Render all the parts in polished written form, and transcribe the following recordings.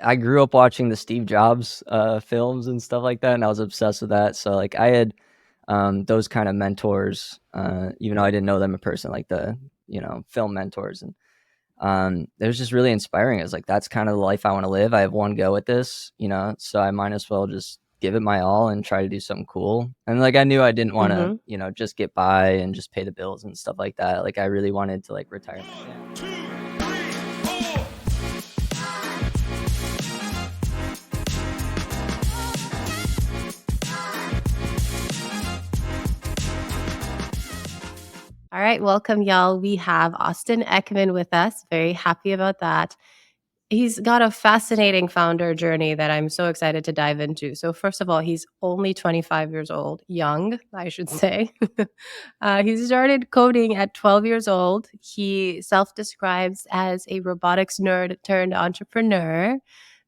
I grew up watching the Steve Jobs films and stuff like that, and I was obsessed with that. So like I had those kind of mentors, even though I didn't know them in person, like the film mentors, and it was just really inspiring. It was like, that's kind of the life I want to live. I have one go at this, so I might as well just give it my all and try to do something cool. And like I knew I didn't want to, Mm-hmm. just get by and just pay the bills and stuff like that. Like I really wanted to like retire my family. All right, welcome, y'all. We have Austin Eckman with us. Very happy about that. He's got a fascinating founder journey that I'm so excited to dive into. So, first of all, he's only 25 years old, young, I should say. He started coding at 12 years old. He self describes as a robotics nerd turned entrepreneur.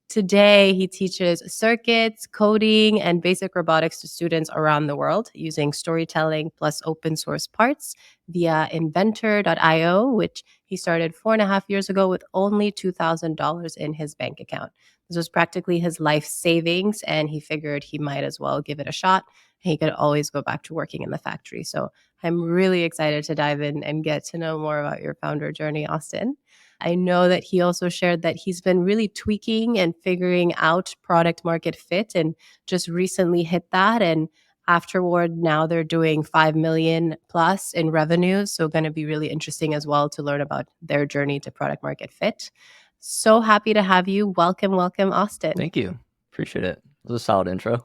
Today, he teaches circuits, coding, and basic robotics to students around the world using storytelling plus open source parts via inventor.io, which he started 4.5 years ago with only $2,000 in his bank account. This was practically his life savings, and he figured he might as well give it a shot. He could always go back to working in the factory. So I'm really excited to dive in and get to know more about your founder journey, Austin. I know that he also shared that he's been really tweaking and figuring out product market fit and just recently hit that. And afterward, now they're doing 5 million plus in revenues. So going to be really interesting as well to learn about their journey to product market fit. So happy to have you. Welcome, welcome, Austin. Thank you. Appreciate it. It was a solid intro.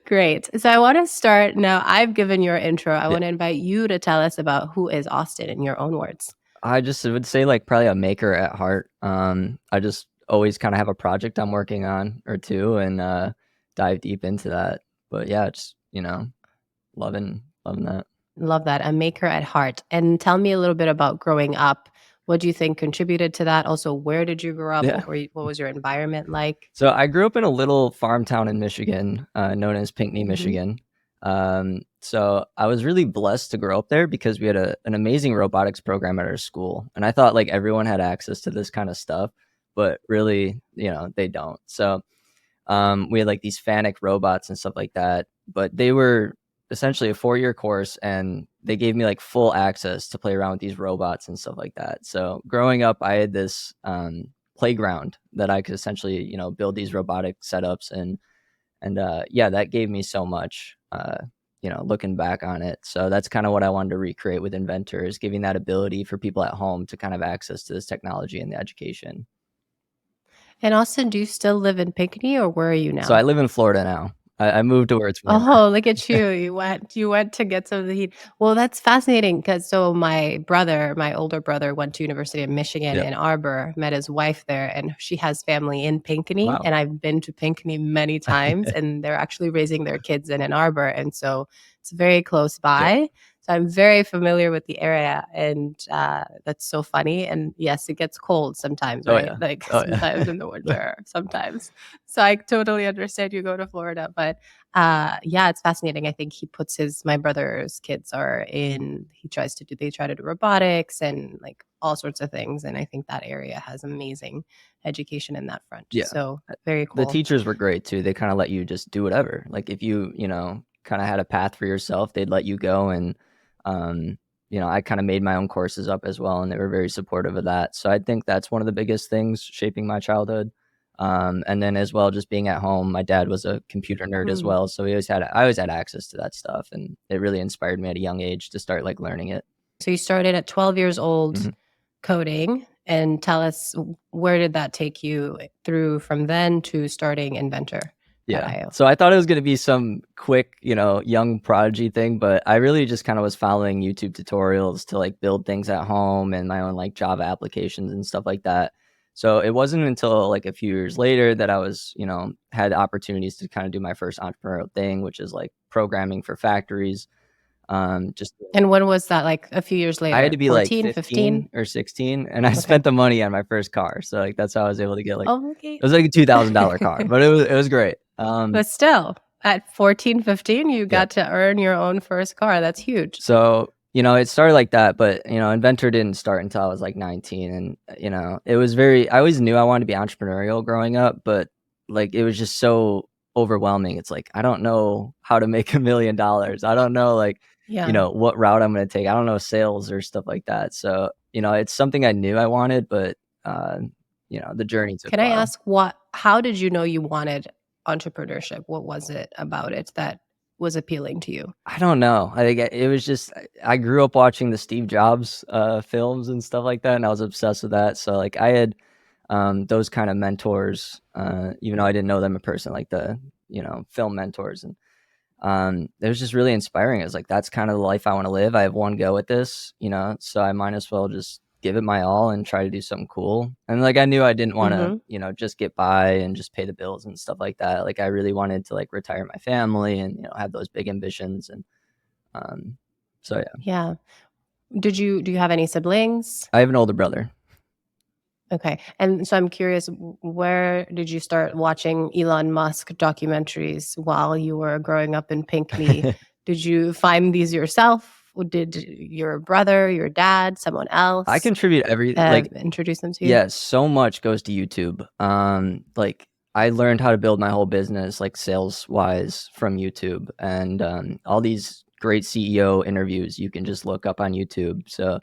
Great. So I want to start now. I've given your intro. I want to invite you to tell us about who is Austin in your own words. I just would say like probably a maker at heart. I just always kind of have a project I'm working on or two and dive deep into that. But yeah, just loving that. Love that. A maker at heart. And tell me a little bit about growing up. What do you think contributed to that? Also, where did you grow up? Yeah. What was your environment like? So I grew up in a little farm town in Michigan, known as Pickney, Mhm. Michigan. So I was really blessed to grow up there because we had an amazing robotics program at our school. And I thought like everyone had access to this kind of stuff, but really, they don't. So we had like these Fanic robots and stuff like that, but they were essentially a 4-year course, and they gave me like full access to play around with these robots and stuff like that. So growing up, I had this playground that I could essentially, build these robotic setups, and yeah, that gave me so much, looking back on it. So that's kind of what I wanted to recreate with Inventor, is giving that ability for people at home to kind of access to this technology and the education. And Austin, do you still live in Pickney, or where are you now? So I live in Florida now. I moved to where it's warmer. Oh, look at you. You went to get some of the heat. Well, that's fascinating because my older brother went to University of Michigan in Ann Arbor, met his wife there, and she has family in Pinckney. Wow. And I've been to Pinckney many times, and they're actually raising their kids in Ann Arbor. And so it's very close by. So I'm very familiar with the area, and that's so funny. And yes, it gets cold sometimes, right? Yeah. Like sometimes in the winter, sometimes. So I totally understand you go to Florida, but yeah, it's fascinating. I think my brother's kids they try to do robotics and like all sorts of things. And I think that area has amazing education in that front. Yeah. So very cool. The teachers were great too. They kind of let you just do whatever. Like if you, kind of had a path for yourself, they'd let you go. And, I kind of made my own courses up as well, and they were very supportive of that. So I think that's one of the biggest things shaping my childhood. And then as well, just being at home, my dad was a computer nerd as well. So I always had access to that stuff. And it really inspired me at a young age to start like learning it. So you started at 12 years old coding, and tell us, where did that take you through from then to starting Inventor? Yeah. So I thought it was going to be some quick, young prodigy thing, but I really just kind of was following YouTube tutorials to like build things at home and my own like Java applications and stuff like that. So it wasn't until like a few years later that I was, had opportunities to kind of do my first entrepreneurial thing, which is like programming for factories. And when was that? Like a few years later? I had to be 14, like 15 or 16, and I spent the money on my first car. So like that's how I was able to get like it was like a $2,000 car, but it was great. But still, at 14, 15, you got to earn your own first car. That's huge. So it started like that, but, Inventor didn't start until I was, like, 19, and, it was very I always knew I wanted to be entrepreneurial growing up, but, like, it was just so overwhelming. It's like, I don't know how to make $1,000,000. I don't know, like, Yeah. what route I'm gonna take. I don't know sales or stuff like that. So, it's something I knew I wanted, but, the journey took Can a I while. ask how did you know you wanted entrepreneurship? What was it about it that was appealing to you? I don't know. I think it was just I grew up watching the Steve Jobs, films and stuff like that, and I was obsessed with that. So, like, I had, those kind of mentors, even though I didn't know them in person, like the, film mentors, and, it was just really inspiring. I was like, "That's kind of the life I wanna live. I have one go at this, so I might as well just give it my all and try to do something cool." And, like, I knew I didn't wanna, Mhm. just get by and just pay the bills and stuff like that. Like, I really wanted to, like, retire my family and, have those big ambitions, and, um, so yeah. Yeah. Do you have any siblings? I have an older brother. Okay. And so I'm curious, where did you start watching Elon Musk documentaries while you were growing up in Pinckney? Did you find these yourself? Or did your brother, your dad, someone I else, contribute introduce them to you? yeah, so much goes to YouTube. Like, I learned how to build my whole business, like, sales-wise from YouTube, and, all these great CEO interviews you can just look up on YouTube. So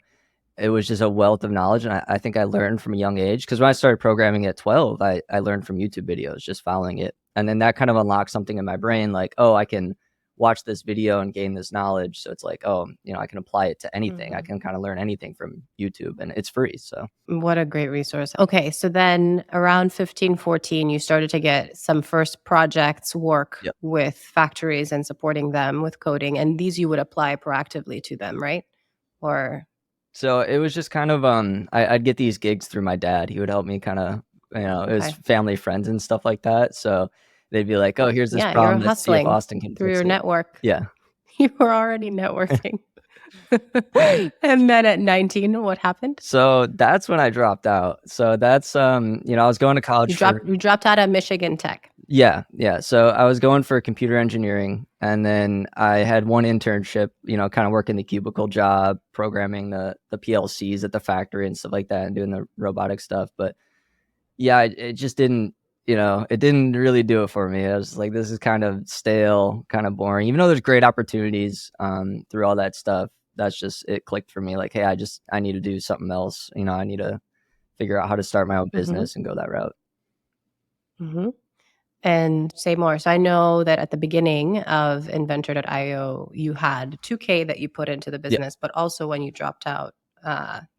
it was just a wealth of knowledge, and I think I learned from a young age. Because when I started programming at 12, I learned from YouTube videos, just following it, and then that kind of unlocked something in my brain, like, "Oh, I can watch this video and gain this knowledge." So it's like, "Oh, I can apply it to anything. I Mhm. can kinda learn anything from YouTube, and it's free." So What a great resource. Okay, so then around 15, 14, you started to get some first projects work yep. with factories and supporting them with coding, and these you would apply proactively to them, right? Or So it was just kind of, I'd get these gigs through my dad. He would help me kinda, it was okay. family friends and stuff like that. So they'd be like, "Oh, here's this Yeah, you're problem. Let's see if hustling Austin can through fix your it." network. Yeah. You were already networking. And then at 19, what happened? So that's when I dropped out. So that's, I was going to college for You dropped out of Michigan Tech. yeah, yeah. So I was going for computer engineering, and then I had one internship, kinda working the cubicle job, programming the PLCs at the factory and stuff like that, and doing the robotic stuff. But yeah, it just didn't, it didn't really do it for me. I was like, "This is kind of stale, kinda boring." Even though there's great opportunities, through all that stuff, that's just it clicked for me, like, "Hey, I need to do something else." I need to figure out how to start my own Mhm, business and go that route. mhm. And say more. So I know that at the beginning of Inventor.io, you had 2K that you put into the Yeah. business, but also when you dropped out,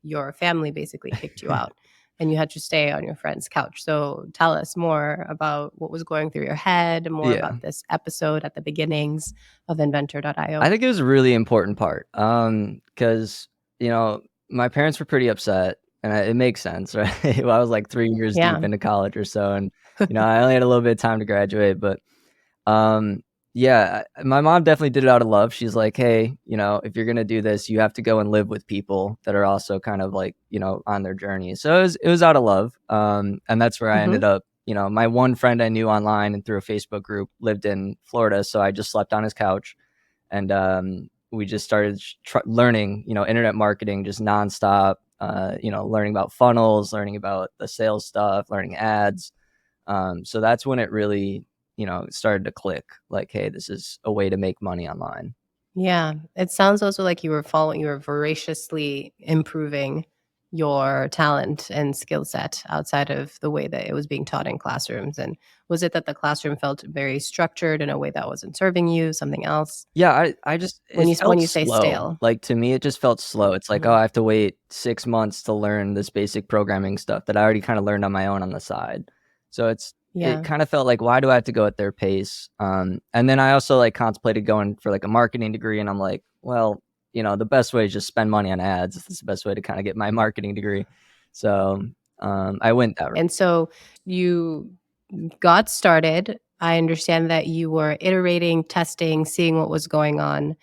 your family basically kicked you out and you had to stay on your friend's couch. So tell us more about what was going through your head, more Yeah. about this episode at the beginnings of I Inventor.io. think it was a really important part, because my parents were pretty upset, and it makes sense, right? Well, I was, like, 3 years deep Yeah. into college or so, and, I only had a little bit of time to graduate, but, um, yeah, my mom definitely did it out of love. She's like, "Hey, if you're gonna do this, you have to go and live with people that are also kind of, like, on their journey." So it was out of love, and that's where I Mhm. ended up. My one friend I knew online and through a Facebook group lived in Florida, so I just slept on his couch, and we just started learning, internet marketing just nonstop. Learning about funnels, learning about the sales stuff, learning ads. So that's when it really, started to click. Like, hey, this is a way to make money online. Yeah, it sounds also like you were voraciously improving your talent and skill set outside of the way that it was being taught in classrooms. And was it that the classroom felt very structured in a way that wasn't serving you, something else? Yeah, I just it When felt you say slow. stale. Like, to me, it just felt slow. It's like, oh, Mhm. I have to wait 6 months to learn this basic programming stuff that I already kind of learned on my own on the side. So it Yeah. kind of felt like, why do I have to go at their pace? And then I also like contemplated going for like a marketing degree, and I'm like, well, the best way is just spend money on ads. It's the best way to kind of get my marketing degree. So I went that route. And so you got started. I understand that you were iterating, testing, seeing what was going on.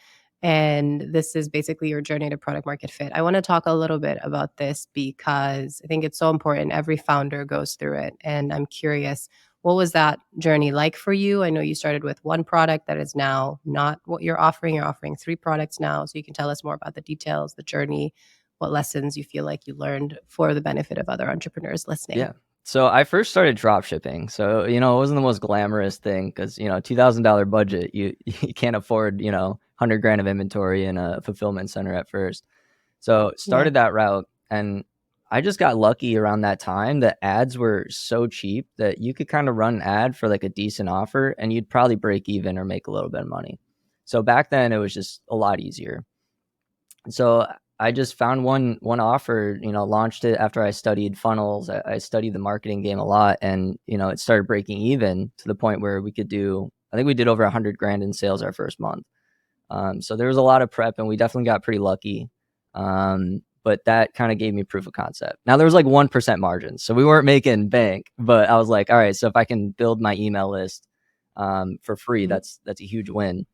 And this is basically your journey to product market fit. I want to talk a little bit about this because I think it's so important. Every founder goes through it. And I'm curious, What was that journey like for you? I know you started with one product that is now not what you're offering. You're offering 3 products now. So you can tell us more about the details, the journey, what lessons you feel like you learned for the benefit of other entrepreneurs listening. Yeah. So I first started drop shipping. So, it wasn't the most glamorous thing because, $2,000 budget, you can't afford, 100 grand of inventory in a fulfillment center at first. So Yeah. started that route, and I just got lucky around that time that ads were so cheap that you could kind of run an ad for like a decent offer and you'd probably break even or make a little bit of money. So back then it was just a lot easier. So I just found one offer, launched it after I studied funnels. I studied the marketing game a lot, and it started breaking even to the point where we could do. I think we did over 100 grand in sales our first month. So there was a lot of prep, and we definitely got pretty lucky. But that kind of gave me proof of concept. Now there was like 1% margins, so we weren't making bank. But I was like, all right, so if I can build my email list for free, Mhm. that's a huge win.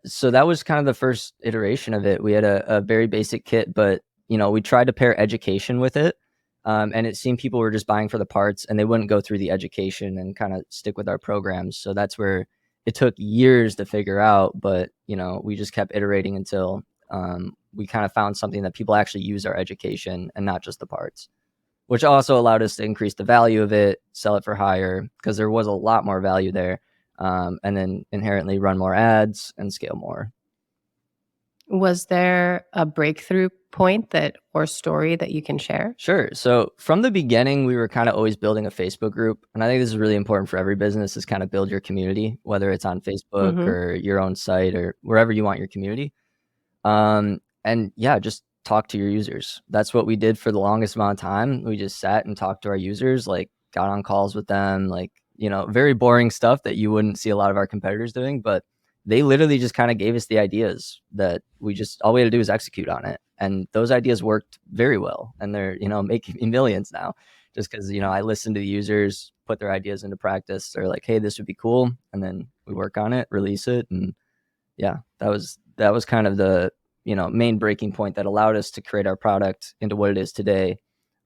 So that was kind of the first iteration of it. We had a very basic kit, but we tried to pair education with it. And it seemed people were just buying for the parts and they wouldn't go through the education and kind of stick with our programs. So that's where it took years to figure out, but we just kept iterating until we kind of found something that people actually use our education and not just the parts, which also allowed us to increase the value of it, sell it for higher because there was a lot more value there. And then inherently run more ads and scale more. Was there a breakthrough point that or story that you can share? Sure. So from the beginning, we were kind of always building a Facebook group. And I think this is really important for every business is kind of build your community, whether it's on Facebook Mhm. or your own site or wherever you want your community. And yeah, just talk to your users. That's what we did for the longest amount of time. We just sat and talked to our users, like got on calls with them, like, very boring stuff that you wouldn't see a lot of our competitors doing, but they literally just kind of gave us the ideas that all we had to do is execute on it. And those ideas worked very well. And they're, making me millions now just because, I listen to the users, put their ideas into practice. They're like, hey, this would be cool. And then we work on it, release it. And yeah, that was kind of the, main breaking point that allowed us to create our product into what it is today,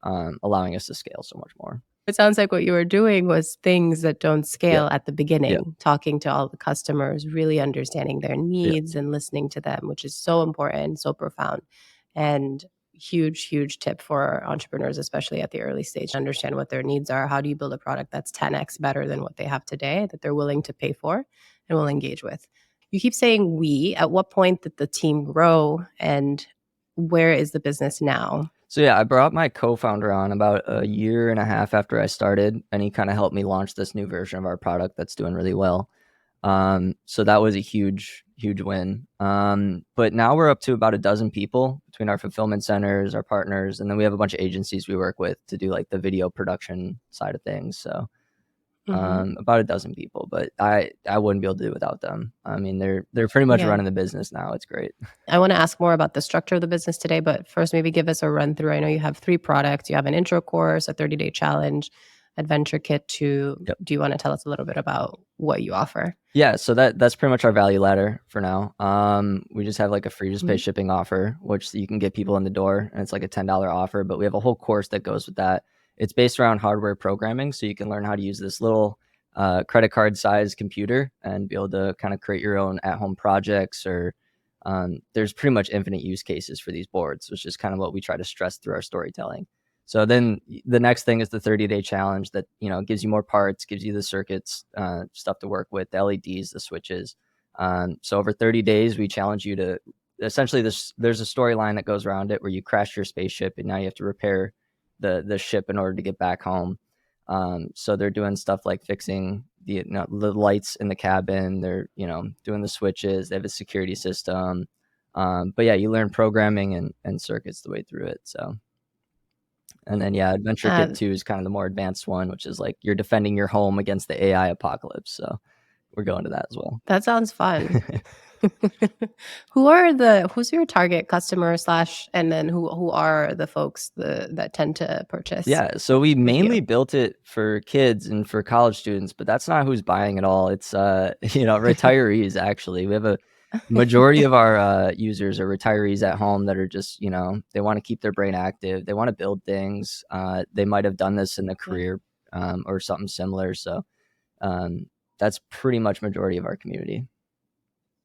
allowing us to scale so much more. It sounds like what you were doing was things that don't Yeah. scale at the Yeah. beginning, talking to all the customers, really understanding their Yeah. needs and listening to them, which is so important, so profound, and huge, huge tip for entrepreneurs, especially at the early stage, to understand what their needs are. How do you build a product that's 10x better than what they have today, that they're willing to pay for and will engage with? You keep saying we. At what point did the team grow, and where is the business now? So yeah, I brought my co-founder on about a year and a half after I started, and he kind of helped me launch this new version of our product that's doing really well. So that was a huge, huge win. But now we're up to about a dozen people between our fulfillment centers, our partners, and then we have a bunch of agencies we work with to do like the video production side of things. So Mhm. about a dozen people, but I wouldn't be able to do it without them. I mean, they're pretty much Yeah. running the business now. It's great. I wanna ask more about the structure of the business today, but first, maybe give us a run through. I know you have 3 products. You have an intro course, a 30-day challenge, adventure kit too. Yep. Do you wanna tell us a little bit about what you offer? Yeah, so that's pretty much our value ladder for now. We just have like a free just pay Mhm. shipping offer, which you can get people in the door, and it's like a $10 offer. But we have a whole course that goes with that. It's based around hardware programming, so you can learn how to use this little credit card size computer and be able to kind of create your own at home projects. Or there's pretty much infinite use cases for these boards, which is kind of what we try to stress through our storytelling. So then the next thing is the 30-day challenge that, gives you more parts, gives you the circuits, stuff to work with, the LEDs, the switches. So over 30 days, we challenge you to essentially there's a storyline that goes around it where you crash your spaceship and now you have to repair the ship in order to get back home. So they're doing stuff like fixing the lights in the cabin. They're, doing the switches. They have a security system. But yeah, you learn programming and circuits the way through it. So. And then, yeah, Adventure Kit Uh, 2 is kind of the more advanced one, which is like you're defending your home against the AI apocalypse. So we're going to that as well. that sounds fun. Who's your target customer slash and then who are the folks that tend to purchase Yeah, so we with you? mainly built it for kids and for college students, but that's not who's buying it all. It's retirees actually. We have a majority of our users are retirees at home that are just, they want to keep their brain active. They want to build things. They might have done this in the Yeah. career or something similar. So um, that's pretty much majority of our community.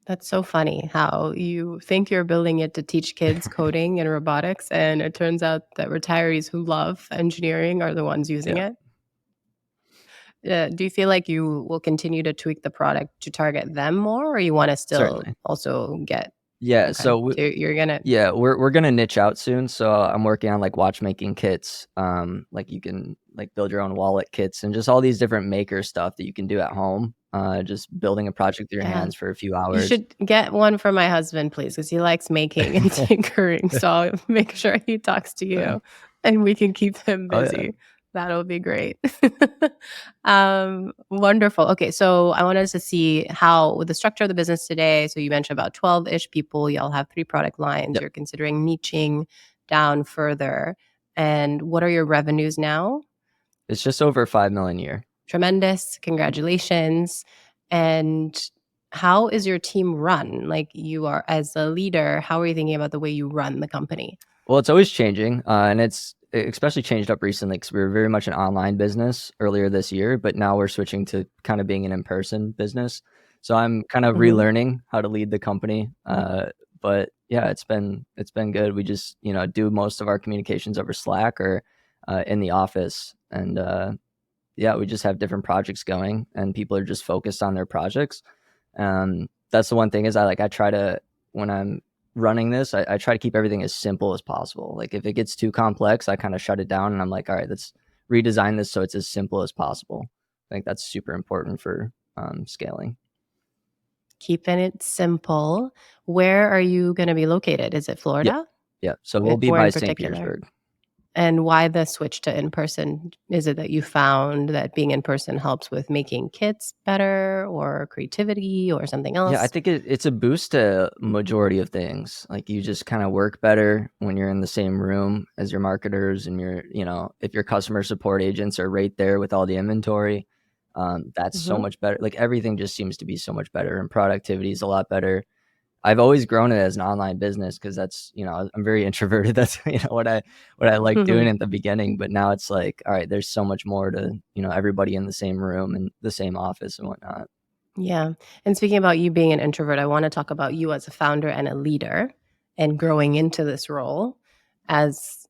That's so funny how you think you're building it to teach kids coding and robotics, and it turns out that retirees who love engineering are the ones using Yeah, it. Do you feel like you will continue to tweak the product to target them more, or you wanna still certainly. also get Yeah, okay, so so you're gonna yeah, we're gonna niche out soon. So I'm working on like watchmaking kits. Like you can like build your own wallet kits and just all these different maker stuff that you can do at home. Just building a project with your yeah. hands for a few You hours. should get one for my husband, please, because he likes making and tinkering, so I'll make sure he talks to you, and we can keep him Oh yeah, busy. That'll be great. Wonderful. Okay, so I wanted us to see how with the structure of the business today, so you mentioned about 12-ish people, y'all have 3 product lines, yep. you're considering niching down further, and what are your revenues now? It's just over 5 million a year. Tremendous. Congratulations. And how is your team run? Like you are as a leader, how are you thinking about the way you run the company? Well, it's always changing, and it's especially changed up recently because we were very much an online business earlier this year, but now we're switching to kind of being an in-person business. So I'm kind of Mhm. relearning how to lead the company. But yeah, it's been good. We just do most of our communications over Slack or in the office, and yeah, we just have different projects going, and people are just focused on their projects. That's the one thing is I try to when I'm running this, I try to keep everything as simple as possible. Like if it gets too complex, I kind of shut it down and I'm like, all right, let's redesign this so it's as simple as possible. I think that's super important for scaling. Keeping it simple. Where are you gonna be located? Is it Yeah, Florida? yeah. So we'll be Where by in St. particular? Petersburg. And why the switch to in-person? Is it that you found that being in person helps with making kits better or creativity or something Yeah, I else? think it's a boost to majority of things. Like you just kind of work better when you're in the same room as your marketers and if your customer support agents are right there with all the inventory, that's so Mhm. much better. Like everything just seems to be so much better and productivity is a lot better. I've always grown it as an online business because I'm very introverted. That's what I like doing at the beginning. But now it's like, all right, there's so much more to everybody in the same room and the same office and whatnot. Yeah. And speaking about you being an introvert, I want to talk about you as a founder and a leader and growing into this role as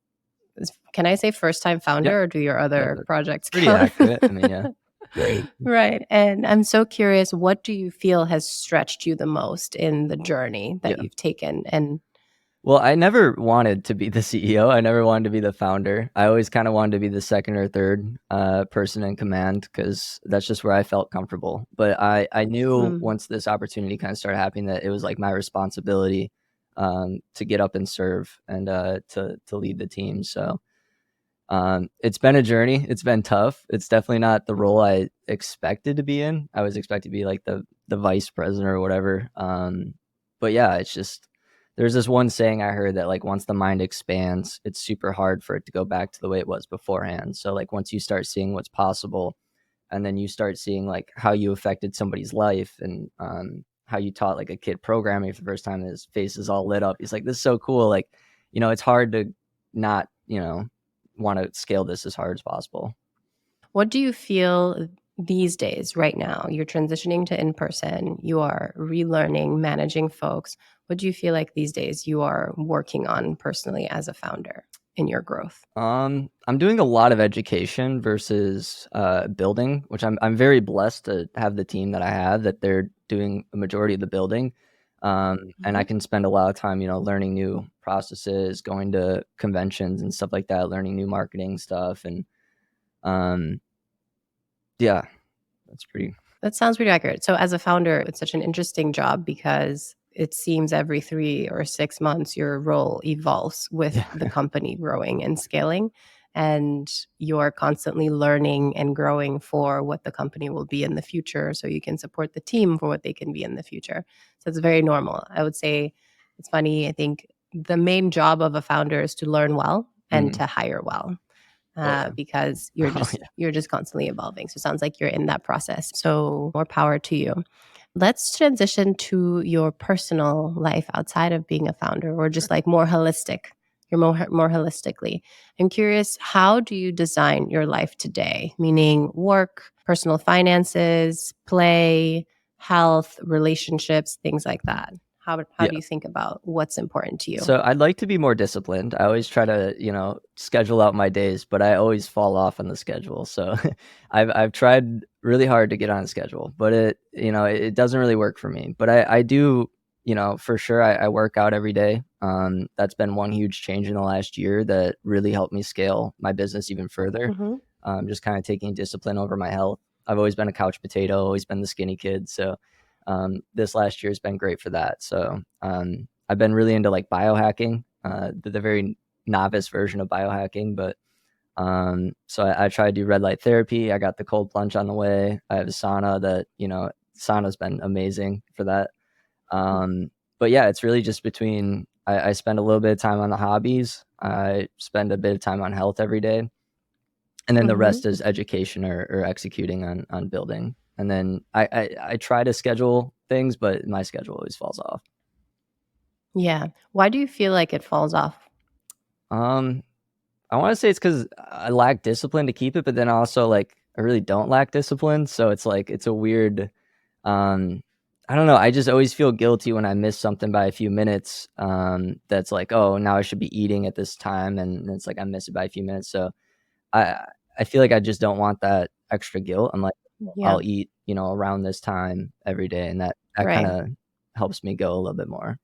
can I say first time Yeah, founder or do your yeah, other that's projects pretty count? accurate. I mean, yeah. Great. Right. And I'm so curious, what do you feel has stretched you the most in the journey that Yeah. you've taken? And Well, I never wanted to be the CEO. I never wanted to be the founder. I always kind of wanted to be the second or third person in command because that's just where I felt comfortable. But I knew mm, once this opportunity kind of started happening that it was like my responsibility to get up and serve and to lead the team. So it's been a journey. It's been tough. It's definitely not the role I expected to be in. I was expected to be like the vice president or whatever. But yeah, it's just there's this one saying I heard that like once the mind expands, it's super hard for it to go back to the way it was beforehand. So like once you start seeing what's possible, and then you start seeing like how you affected somebody's life and how you taught like a kid programming for the first time, and his face is all lit up. He's like, "This is so cool!" Like, it's hard to not want to scale this as hard as possible. what do you feel these days, right now? You're transitioning to in person, you are relearning, managing folks. What do you feel like these days you are working on personally as a founder in your growth? I'm doing a lot of education versus building, which I'm very blessed to have the team that I have that they're doing a majority of the building. And I Mhm. can spend a lot of time, learning new processes, going to conventions and stuff like that, learning new marketing stuff. And um, yeah, that's pretty, That sounds pretty accurate. So as a founder, it's such an interesting job because it seems every 3 or 6 months your role evolves with yeah, the company growing and scaling, and you're constantly learning and growing for what the company will be in the future so you can support the team for what they can be in the future. So it's very normal. I would say it's funny, I think the main job of a founder is to learn well and mhm. to hire well Oh yeah, because oh yeah. you're just constantly evolving. So it sounds like you're in that process. So more power to you. Let's transition to your personal life outside of being a founder, or just Sure. like more holistic. you're more holistically. I'm curious, how do you design your life today? Meaning work, personal finances, play, health, relationships, things like that. How Yeah. do you think about what's important to you? So I'd like to be more disciplined. I always try to, schedule out my days, but I always fall off on the schedule. So I've tried really hard to get on a schedule, but it doesn't really work for me. But I do, for sure I work out every day. That's been one huge change in the last year that really helped me scale my business even further. Hmm. Just kind of taking discipline over my health. I've always been a couch potato, always been the skinny kid. So this last year has been great for that. So I've been really into like biohacking, the very novice version of biohacking. But so I try to do red light therapy. I got the cold plunge on the way. I have a sauna that, sauna's been amazing for that. But yeah, it's really just between, I spend a little bit of time on the hobbies. I spend a bit of time on health every day. And then the Hmm. rest is education or executing on building. And then I try to schedule things, but my schedule always falls off. Yeah. Why do you feel like it falls off? Um, I want to say it's because I lack discipline to keep it, but then also like I really don't lack discipline. So it's like it's a weird. Um, I don't know. I just always feel guilty when I miss something by a few minutes. That's like, oh, now I should be eating at this time, and it's like I miss it by a few minutes. So I I feel like I just don't want that extra guilt. I'm like, Yeah. I'll eat, around this time every day, and that kind Right. of helps me go a little bit more.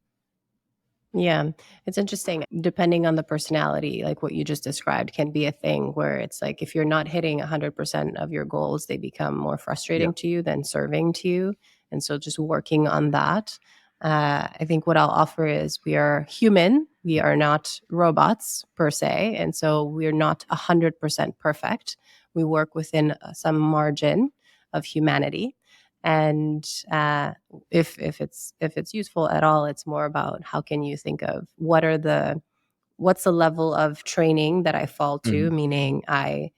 Yeah, it's interesting. Depending on the personality, like what you just described, can be a thing where it's like if you're not hitting 100% of your goals, they become more Yeah. frustrating to you than serving to you. And so just working on that. I think what I'll offer is we are human. We are not robots per se. And so we're not 100% perfect. We work within some margin of humanity. And if it's useful at all, it's more about how can you think of what's the level of training that I fall to, Mhm. meaning I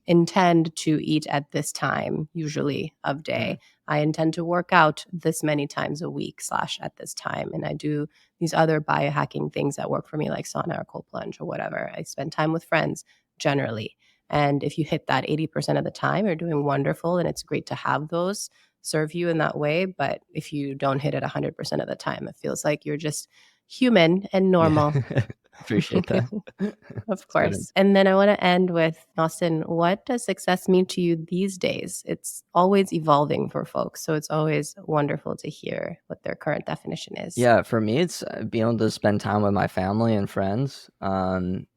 intend to eat at this time usually of Mhm. day. I intend to work out this many times a week slash at this time, and I do these other biohacking things that work for me, like sauna or cold plunge or whatever. I spend time with friends generally. And if you hit that 80% of the time, you're doing wonderful. And it's great to have those serve you in that way. But if you don't hit it 100% of the time, it feels like you're just human and Yeah. normal. Appreciate that. Of It's kind of course. And then I want to end with Austin, what does success mean to you these days? It's always evolving for folks. So it's always wonderful to hear what their current definition is. Yeah, for me, it's being able to spend time with my family and friends, and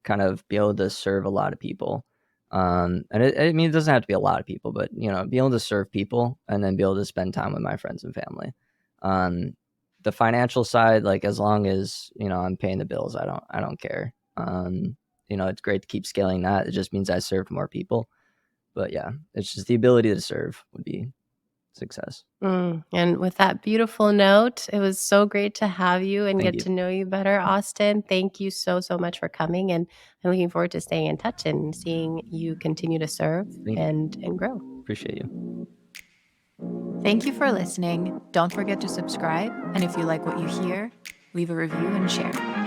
kind of be able to serve a lot of people. And I mean, it doesn't have to be a lot of people, but be able to serve people and then be able to spend time with my friends and family. Um, the financial side, like as long as I'm paying the bills, I don't care. It's great to keep scaling that. It just means I served more people. But yeah, it's just the ability to serve would be success. And with that beautiful note, it was so great to have you and Thank get you. to know you better, Austin. Thank you so, so much for coming. And I'm looking forward to staying in touch and seeing you continue to serve Thank you. and grow. Appreciate you. Thank you for listening. Don't forget to subscribe. And if you like what you hear, leave a review and share.